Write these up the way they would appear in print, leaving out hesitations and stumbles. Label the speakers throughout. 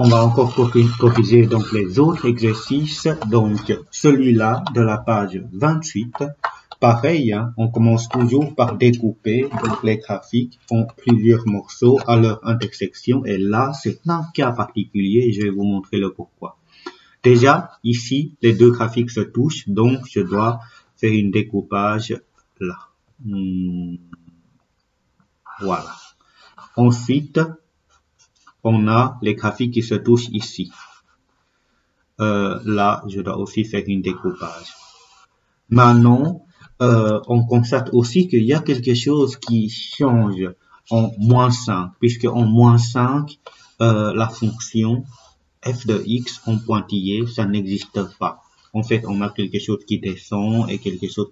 Speaker 1: On va encore corriger donc les autres exercices. Donc celui-là de la page 28. Pareil, hein, on commence toujours par découper donc les graphiques en plusieurs morceaux à leur intersection. Et là, c'est un cas particulier et je vais vous montrer le pourquoi. Déjà, ici, les deux graphiques se touchent, donc je dois faire une découpage là. Voilà. Ensuite, on a les graphiques qui se touchent ici. Là, je dois aussi faire une découpage. Maintenant, on constate aussi qu'il y a quelque chose qui change en -5, puisque en -5, la fonction f de x en pointillé, ça n'existe pas. En fait, on a quelque chose qui descend et quelque chose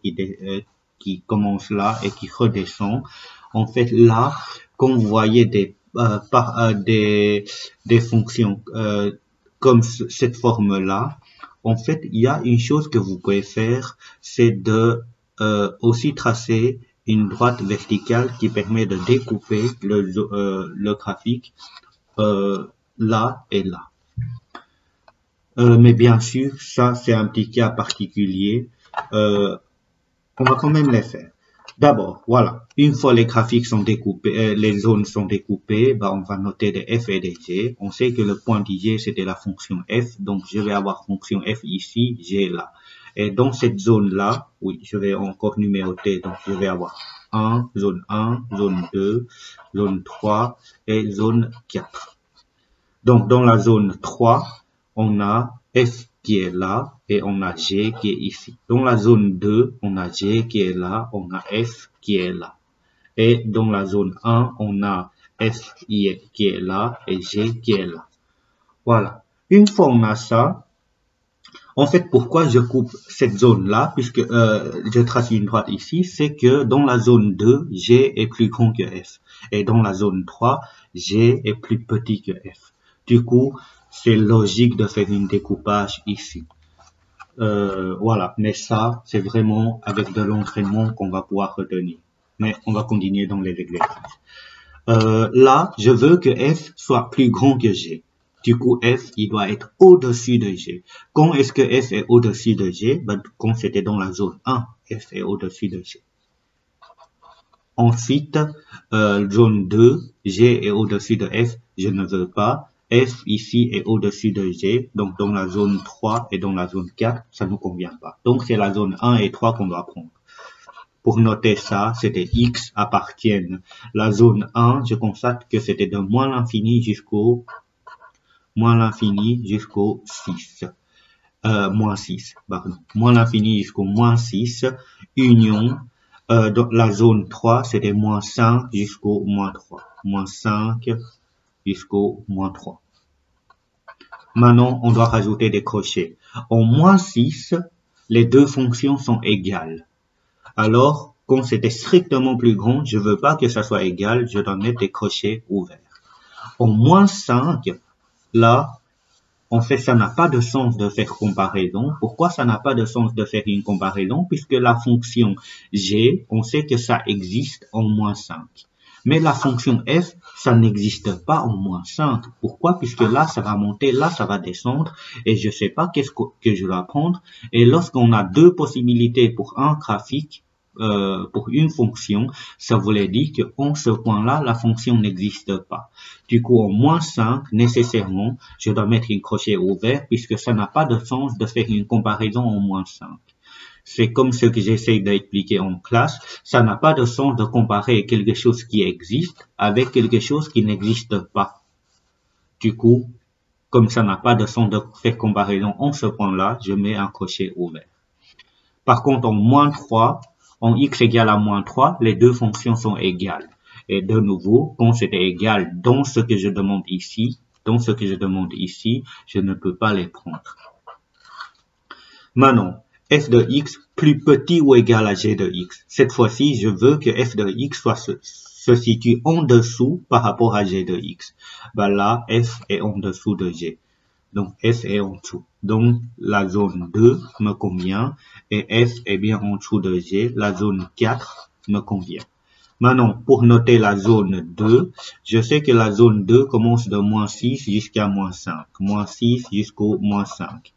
Speaker 1: qui commence là et qui redescend. En fait, là, quand vous voyez des fonctions comme cette forme-là, en fait, il y a une chose que vous pouvez faire, c'est de aussi tracer une droite verticale qui permet de découper le graphique là et là. Mais bien sûr, ça c'est un petit cas particulier. On va quand même les faire. D'abord, voilà, une fois les graphiques sont découpés, les zones sont découpées, bah, on va noter des f et des g. On sait que le point du g c'était la fonction f, donc je vais avoir fonction f ici, g là. Et dans cette zone-là, oui, je vais encore numéroter, donc je vais avoir 1, zone 2, zone 3 et zone 4. Donc dans la zone 3, on a f qui est là et on a g qui est ici. Dans la zone 2, on a g qui est là, on a f qui est là. Et dans la zone 1, on a f qui est là et g qui est là. Voilà. Une fois on a ça, en fait, pourquoi je coupe cette zone-là, puisque je trace une droite ici, c'est que dans la zone 2, g est plus grand que f. Et dans la zone 3, g est plus petit que f. Du coup, c'est logique de faire une découpage ici. Voilà, mais ça, c'est vraiment avec de l'entraînement qu'on va pouvoir retenir. Mais on va continuer dans les exercices. Là, je veux que f soit plus grand que g. Du coup, f, il doit être au-dessus de g. Quand est-ce que f est au-dessus de g? Ben, quand c'était dans la zone 1, f est au-dessus de g. Ensuite, zone 2, g est au-dessus de f, je ne veux pas. F ici est au-dessus de G, donc dans la zone 3 et dans la zone 4, ça ne nous convient pas. Donc c'est la zone 1 et 3 qu'on doit prendre. Pour noter ça, c'était X appartiennent. La zone 1, je constate que c'était de moins l'infini jusqu'au 6. Moins 6, pardon. Moins l'infini jusqu'au moins 6. Union, dans la zone 3, c'était moins 5 jusqu'au moins 3. Moins 5 jusqu'au moins 3. Maintenant, on doit rajouter des crochets. En moins 6, les deux fonctions sont égales. Alors, quand c'était strictement plus grand, je veux pas que ça soit égal, je dois mettre des crochets ouverts. En moins 5, là, en fait, ça n'a pas de sens de faire comparaison. Pourquoi ça n'a pas de sens de faire une comparaison? Puisque la fonction g, on sait que ça existe en moins 5. Mais la fonction f, ça n'existe pas en moins 5. Pourquoi? Puisque là, ça va monter, là, ça va descendre, et je sais pas qu'est-ce que je dois prendre. Et lorsqu'on a deux possibilités pour un graphique, pour une fonction, ça voulait dire qu'en ce point-là, la fonction n'existe pas. Du coup, en moins 5, nécessairement, je dois mettre un crochet ouvert, puisque ça n'a pas de sens de faire une comparaison en moins 5. C'est comme ce que j'essaie d'expliquer en classe. Ça n'a pas de sens de comparer quelque chose qui existe avec quelque chose qui n'existe pas. Du coup, comme ça n'a pas de sens de faire comparaison en ce point-là, je mets un crochet ouvert. Par contre, en moins 3, en x égale à moins 3, les deux fonctions sont égales. Et de nouveau, quand c'était égal dans ce que je demande ici, je ne peux pas les prendre. Maintenant, f de x plus petit ou égal à g de x. Cette fois-ci, je veux que f de x se situe en dessous par rapport à g de x. Ben là, f est en dessous de g. Donc, f est en dessous. Donc, la zone 2 me convient et f est bien en dessous de g. La zone 4 me convient. Maintenant, pour noter la zone 2, je sais que la zone 2 commence de moins 6 jusqu'à moins 5. Moins 6 jusqu'au moins 5.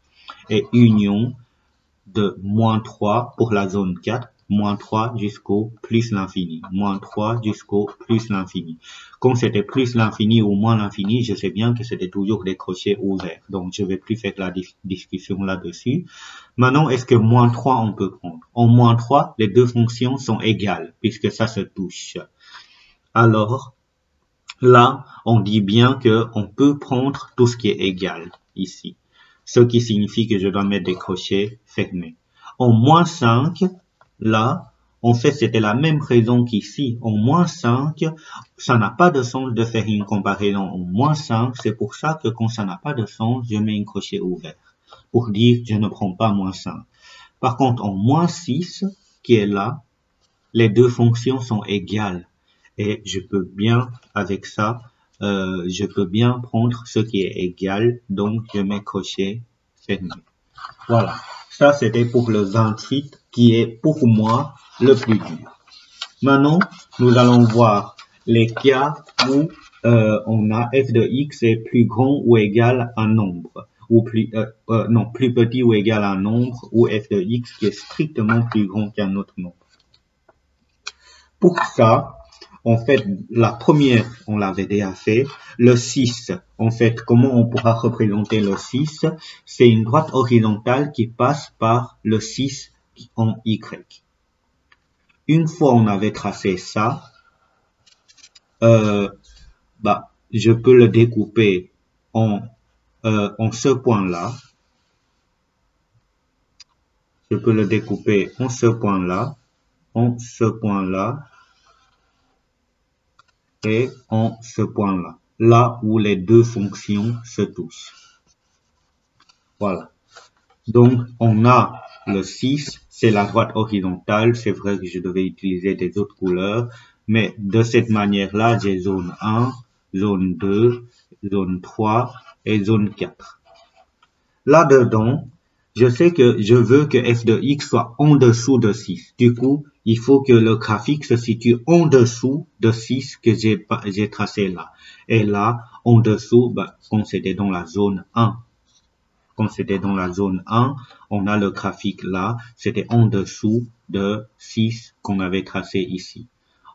Speaker 1: Et union de moins 3 pour la zone 4. Moins 3 jusqu'au plus l'infini. Moins 3 jusqu'au plus l'infini. Comme c'était plus l'infini ou moins l'infini, je sais bien que c'était toujours des crochets ouverts. Donc, je vais plus faire la discussion là-dessus. Maintenant, est-ce que moins 3 on peut prendre? En moins 3, les deux fonctions sont égales, puisque ça se touche. Alors, là, on dit bien que on peut prendre tout ce qui est égal, ici. Ce qui signifie que je dois mettre des crochets fermés. En moins 5, là, en fait, c'était la même raison qu'ici. En moins 5, ça n'a pas de sens de faire une comparaison en moins 5. C'est pour ça que quand ça n'a pas de sens, je mets un crochet ouvert. Pour dire, je ne prends pas moins 5. Par contre, en moins 6, qui est là, les deux fonctions sont égales. Et je peux bien, avec ça, je peux bien prendre ce qui est égal. Donc, je mets crochet fermé. Voilà. Ça, c'était pour le 28, qui est pour moi le plus dur. Maintenant, nous allons voir les cas où on a f de x est plus grand ou égal à un nombre, ou plus petit ou égal à un nombre, ou f de x qui est strictement plus grand qu'un autre nombre. Pour ça, en fait, la première, on l'avait déjà fait. Le 6, en fait, comment on pourra représenter le 6? C'est une droite horizontale qui passe par le 6 en Y. Une fois on avait tracé ça, je peux le découper en ce point-là. Je peux le découper en ce point-là, et en ce point-là, là où les deux fonctions se touchent. Voilà. Donc, on a le 6, c'est la droite horizontale. C'est vrai que je devais utiliser des autres couleurs, mais de cette manière-là, j'ai zone 1, zone 2, zone 3 et zone 4. Là-dedans, je sais que je veux que f de x soit en dessous de 6. Du coup, il faut que le graphique se situe en dessous de 6 que j'ai tracé là. Et là, en dessous, quand c'était dans la zone 1. Quand c'était dans la zone 1, on a le graphique là, c'était en dessous de 6 qu'on avait tracé ici.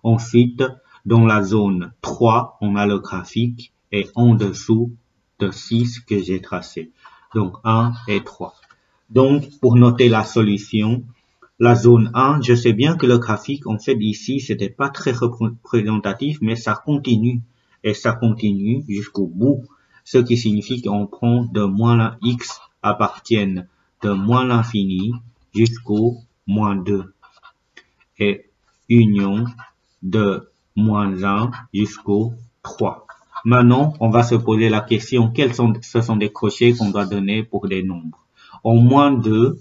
Speaker 1: Ensuite, dans la zone 3, on a le graphique et en dessous de 6 que j'ai tracé. Donc 1 et 3. Donc, pour noter la solution, la zone 1, je sais bien que le graphique, en fait, ici, c'était pas très représentatif, mais ça continue. Et ça continue jusqu'au bout. Ce qui signifie qu'on prend de moins x appartiennent de moins l'infini jusqu'au moins 2. Et union de moins 1 jusqu'au 3. Maintenant, on va se poser la question, ce sont des crochets qu'on doit donner pour des nombres. En moins 2,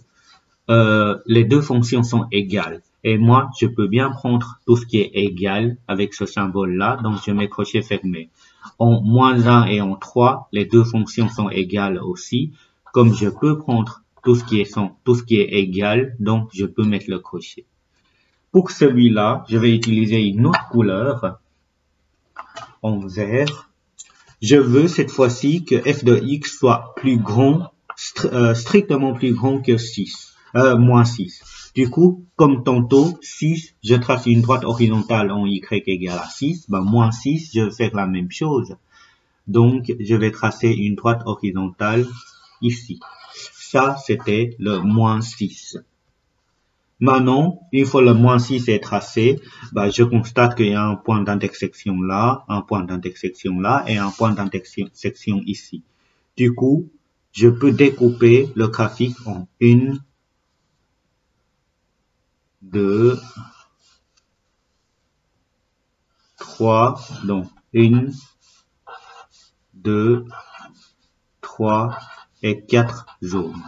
Speaker 1: les deux fonctions sont égales. Et moi, je peux bien prendre tout ce qui est égal avec ce symbole-là, donc je mets crochet fermé. En moins 1 et en 3, les deux fonctions sont égales aussi. Comme je peux prendre tout ce qui est égal, donc je peux mettre le crochet. Pour celui-là, je vais utiliser une autre couleur en vert. Je veux cette fois-ci que f de x soit plus grand, strictement plus grand que 6, moins 6. Du coup, comme tantôt, 6, je trace une droite horizontale en y égale à 6, moins 6, je vais faire la même chose. Donc, je vais tracer une droite horizontale ici. Ça, c'était le moins 6. Maintenant, une fois le moins 6 est tracé, je constate qu'il y a un point d'intersection là, un point d'intersection là et un point d'intersection ici. Du coup, je peux découper le graphique en 1, 2, 3, donc 1, 2, 3 et 4 zones.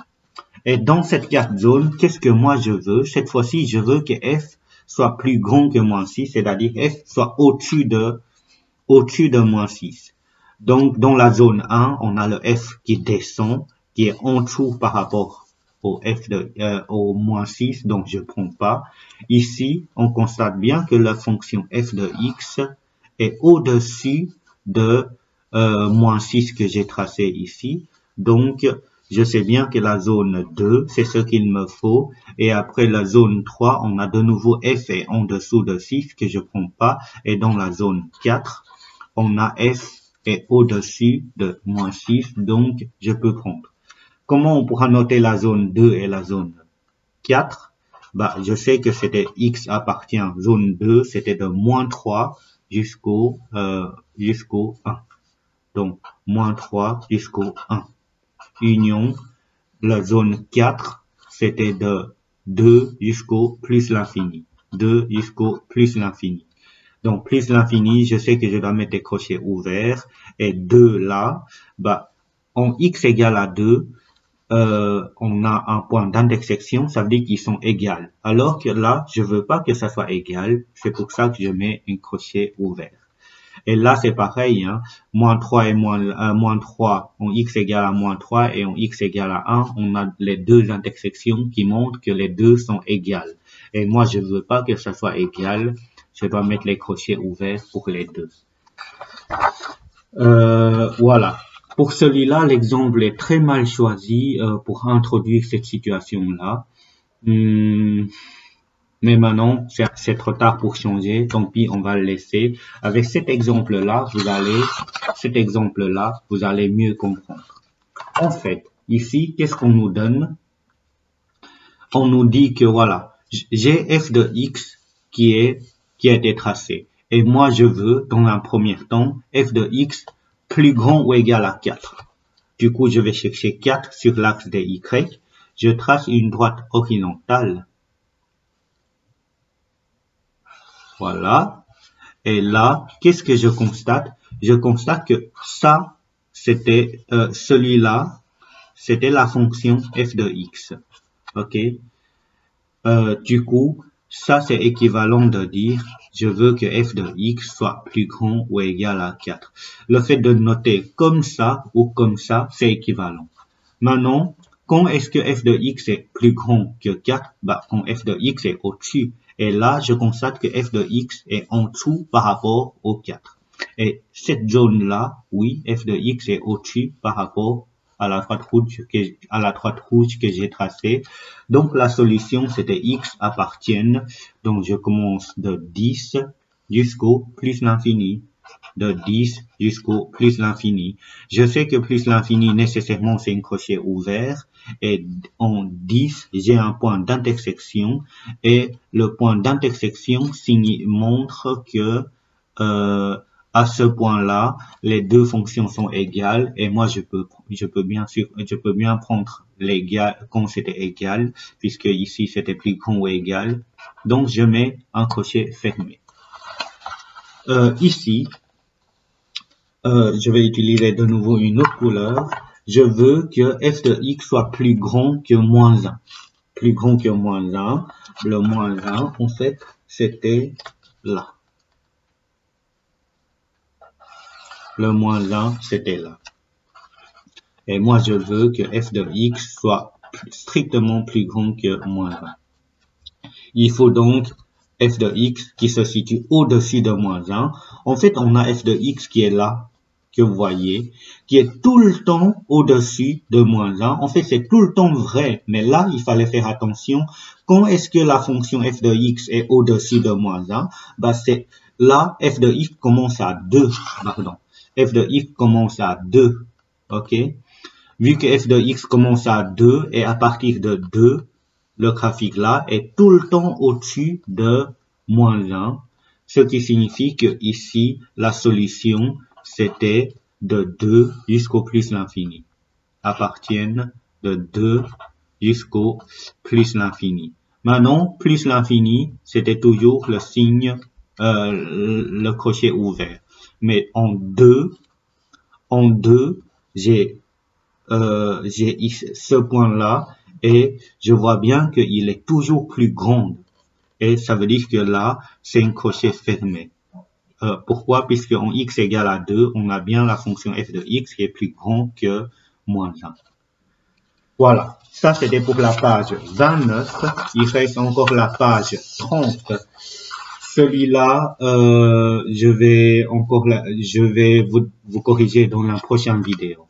Speaker 1: Et dans cette 4 zones, qu'est-ce que moi je veux? Cette fois-ci, je veux que f soit plus grand que moins 6, c'est-à-dire f soit au-dessus de moins 6. Donc, dans la zone 1, on a le f qui descend, qui est en dessous par rapport au moins 6, donc je prends pas. Ici, on constate bien que la fonction f de x est au-dessus de moins 6 que j'ai tracé ici. Donc, je sais bien que la zone 2, c'est ce qu'il me faut. Et après la zone 3, on a de nouveau f est en dessous de 6 que je prends pas. Et dans la zone 4, on a f est au-dessus de moins 6, donc je peux prendre. Comment on pourra noter la zone 2 et la zone 4? Bah, je sais que c'était x appartient zone 2, c'était de moins 3 jusqu'au 1. Donc, moins 3 jusqu'au 1. Union, la zone 4, c'était de 2 jusqu'au plus l'infini. 2 jusqu'au plus l'infini. Donc, plus l'infini, je sais que je dois mettre des crochets ouverts. Et 2 là, bah, en x égale à 2, on a un point d'intersection, ça veut dire qu'ils sont égales. Alors que là, je veux pas que ça soit égal, c'est pour ça que je mets un crochet ouvert. Et là, c'est pareil, hein. Moins 3 et moins 3, en x égale à moins 3 et en x égale à 1, on a les deux intersections qui montrent que les deux sont égales. Et moi, je veux pas que ça soit égal, je dois mettre les crochets ouverts pour les deux. Voilà. Pour celui-là, l'exemple est très mal choisi pour introduire cette situation-là. Mais maintenant, c'est trop tard pour changer. Tant pis, on va le laisser. Avec cet exemple-là, vous allez mieux comprendre. En fait, ici, qu'est-ce qu'on nous donne? On nous dit que voilà, j'ai f de x qui a été tracé. Et moi, je veux, dans un premier temps, f de x plus grand ou égal à 4. Du coup, je vais chercher 4 sur l'axe des y. Je trace une droite horizontale. Voilà. Et là, qu'est-ce que je constate? Je constate que ça, c'était celui-là, c'était la fonction f de x. OK? Du coup, ça, c'est équivalent de dire, je veux que f de x soit plus grand ou égal à 4. Le fait de noter comme ça ou comme ça, c'est équivalent. Maintenant, quand est-ce que f de x est plus grand que 4? Bah, quand f de x est au-dessus. Et là, je constate que f de x est en dessous par rapport au 4. Et cette zone-là, oui, f de x est au-dessus par rapport à la droite rouge que j'ai tracée. Donc, la solution, c'était x appartienne. Donc, je commence de 10 jusqu'au plus l'infini. De 10 jusqu'au plus l'infini. Je sais que plus l'infini, nécessairement, c'est un crochet ouvert. Et en 10, j'ai un point d'intersection. Et le point d'intersection montre que à ce point-là, les deux fonctions sont égales. Et moi, je peux bien prendre l'égal quand c'était égal, puisque ici, c'était plus grand ou égal. Donc, je mets un crochet fermé. Ici, je vais utiliser de nouveau une autre couleur. Je veux que f de x soit plus grand que moins 1. Plus grand que moins 1. Le moins 1, en fait, c'était là. Le moins 1, c'était là. Et moi, je veux que f de x soit strictement plus grand que moins 1. Il faut donc f de x qui se situe au-dessus de moins 1. En fait, on a f de x qui est là, que vous voyez, qui est tout le temps au-dessus de moins 1. En fait, c'est tout le temps vrai, mais là, il fallait faire attention. Quand est-ce que la fonction f de x est au-dessus de moins 1? Bah, c'est là, f de x commence à 2, pardon. F de x commence à 2, ok? Vu que f de x commence à 2, et à partir de 2, le graphique là est tout le temps au-dessus de moins 1, ce qui signifie que ici, la solution, c'était de 2 jusqu'au plus l'infini. Appartiennent de 2 jusqu'au plus l'infini. Maintenant, plus l'infini, c'était toujours le signe, le crochet ouvert. Mais en 2, j'ai ce point-là et je vois bien qu'il est toujours plus grand. Et ça veut dire que là, c'est un crochet fermé. Pourquoi? Puisque en x égale à 2, on a bien la fonction f de x qui est plus grand que moins 1. Voilà, ça c'était pour la page 29. Il reste encore la page 30. Celui-là, je vais vous corriger dans la prochaine vidéo.